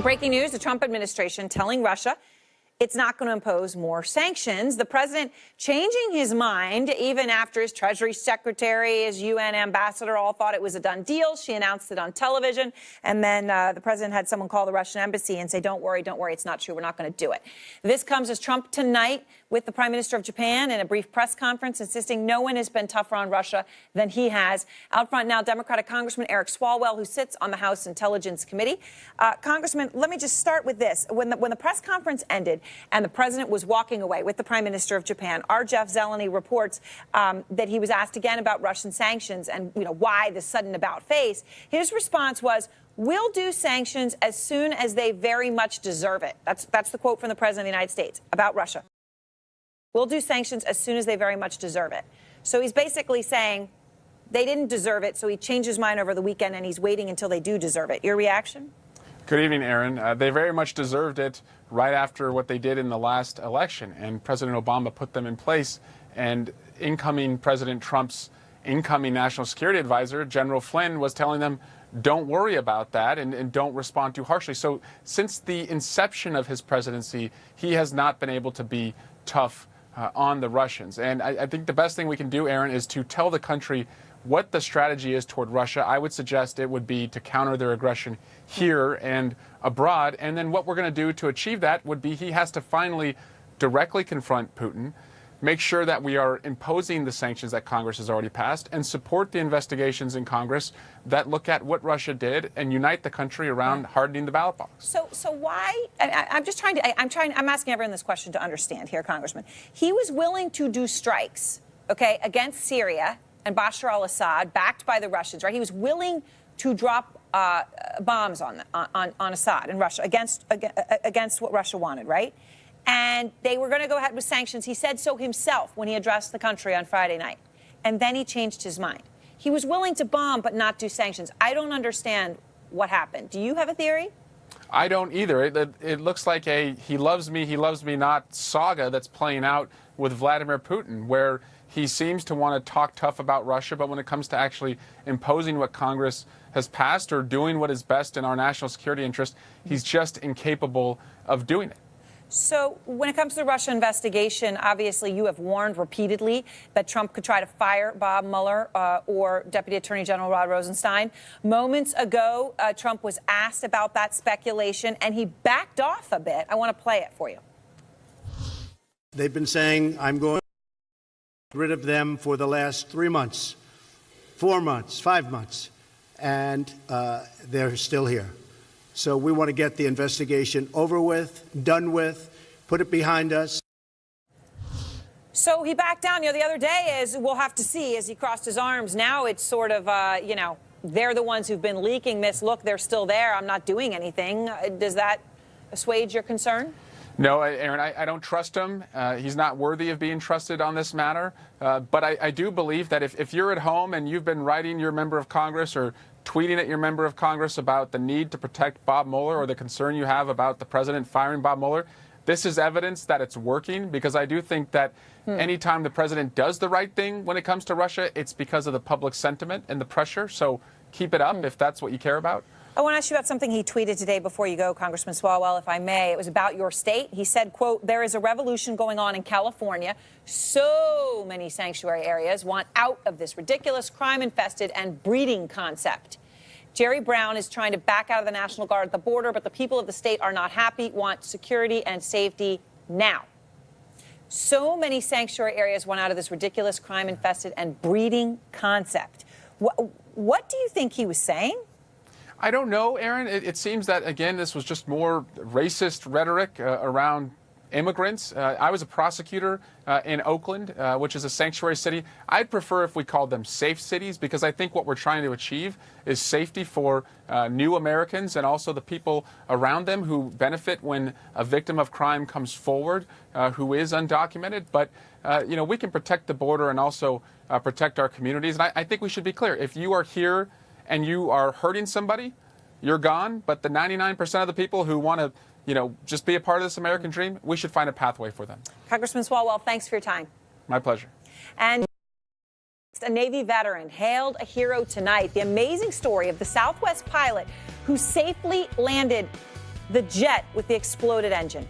Breaking news, the Trump administration telling Russia it's not going to impose more sanctions. The president changing his mind even after his Treasury Secretary, his UN ambassador all thought it was a done deal. She announced it on television. And then the president had someone call the Russian embassy and say, don't worry, it's not true. We're not going to do it. This comes as Trump tonight with the prime minister of Japan in a brief press conference insisting no one has been tougher on Russia than he has. Out front now, Democratic Congressman Eric Swalwell, who sits on the House Intelligence Committee. Congressman, let me just start with this. When the press conference ended and the president was walking away with the prime minister of Japan, our Jeff Zeleny reports that he was asked again about Russian sanctions and why the sudden about face. His response was, "We'll do sanctions as soon as they very much deserve it." That's the quote from the president of the United States about Russia. We'll do sanctions as soon as they very much deserve it. So he's basically saying they didn't deserve it, so he changed his mind over the weekend, and he's waiting until they do deserve it. Your reaction? Good evening, Aaron. They very much deserved it right after what they did in the last election, and President Obama put them in place. And incoming President Trump's incoming national security advisor, General Flynn, was telling them, don't worry about that and don't respond too harshly. So since the inception of his presidency, he has not been able to be tough on the Russians. And I think the best thing we can do, Aaron, is to tell the country what the strategy is toward Russia. I would suggest it would be to counter their aggression here and abroad. And then what we're going to do to achieve that would be he has to finally directly confront Putin, make sure that we are imposing the sanctions that Congress has already passed, and support the investigations in Congress that look at what Russia did and unite the country around hardening the ballot box. So why? I'm asking everyone this question to understand here, Congressman. He was willing to do strikes, against Syria and Bashar al-Assad, backed by the Russians, right? He was willing to drop bombs on Assad and Russia against what Russia wanted, right? And they were going to go ahead with sanctions. He said so himself when he addressed the country on Friday night. And then he changed his mind. He was willing to bomb but not do sanctions. I don't understand what happened. Do you have a theory? I don't either. It looks like a he loves me not saga that's playing out with Vladimir Putin, where he seems to want to talk tough about Russia, but when it comes to actually imposing what Congress has passed or doing what is best in our national security interest, he's just incapable of doing it. So when it comes to the Russia investigation, obviously you have warned repeatedly that Trump could try to fire Bob Mueller or Deputy Attorney General Rod Rosenstein. Moments ago, Trump was asked about that speculation, and he backed off a bit. I want to play it for you. They've been saying, I'm going to get rid of them for the last 3 months, 4 months, 5 months, and they're still here. So we want to get the investigation over with, done with, put it behind us. So he backed down. The other day, as we'll have to see, as he crossed his arms. Now it's sort of, they're the ones who've been leaking this. Look, they're still there. I'm not doing anything. Does that assuage your concern? No, Aaron, I don't trust him. He's not worthy of being trusted on this matter. But I do believe that if you're at home and you've been writing your member of Congress or tweeting at your member of Congress about the need to protect Bob Mueller or the concern you have about the president firing Bob Mueller, this is evidence that it's working, because I do think that anytime the president does the right thing when it comes to Russia, it's because of the public sentiment and the pressure. So keep it up if that's what you care about. I want to ask you about something he tweeted today before you go, Congressman Swalwell, if I may. It was about your state. He said, quote, there is a revolution going on in California. So many sanctuary areas want out of this ridiculous, crime-infested and breeding concept. Jerry Brown is trying to back out of the National Guard at the border, but the people of the state are not happy, want security and safety now. So many sanctuary areas want out of this ridiculous, crime-infested and breeding concept. What do you think he was saying? I don't know, Aaron. It seems that, again, this was just more racist rhetoric around immigrants. I was a prosecutor in Oakland, which is a sanctuary city. I'd prefer if we called them safe cities, because I think what we're trying to achieve is safety for new Americans and also the people around them who benefit when a victim of crime comes forward who is undocumented. But, we can protect the border and also protect our communities. And I think we should be clear. If you are here and you are hurting somebody, you're gone. But the 99% of the people who want to, just be a part of this American dream, we should find a pathway for them. Congressman Swalwell, thanks for your time. My pleasure. And a Navy veteran hailed a hero tonight. The amazing story of the Southwest pilot who safely landed the jet with the exploded engine.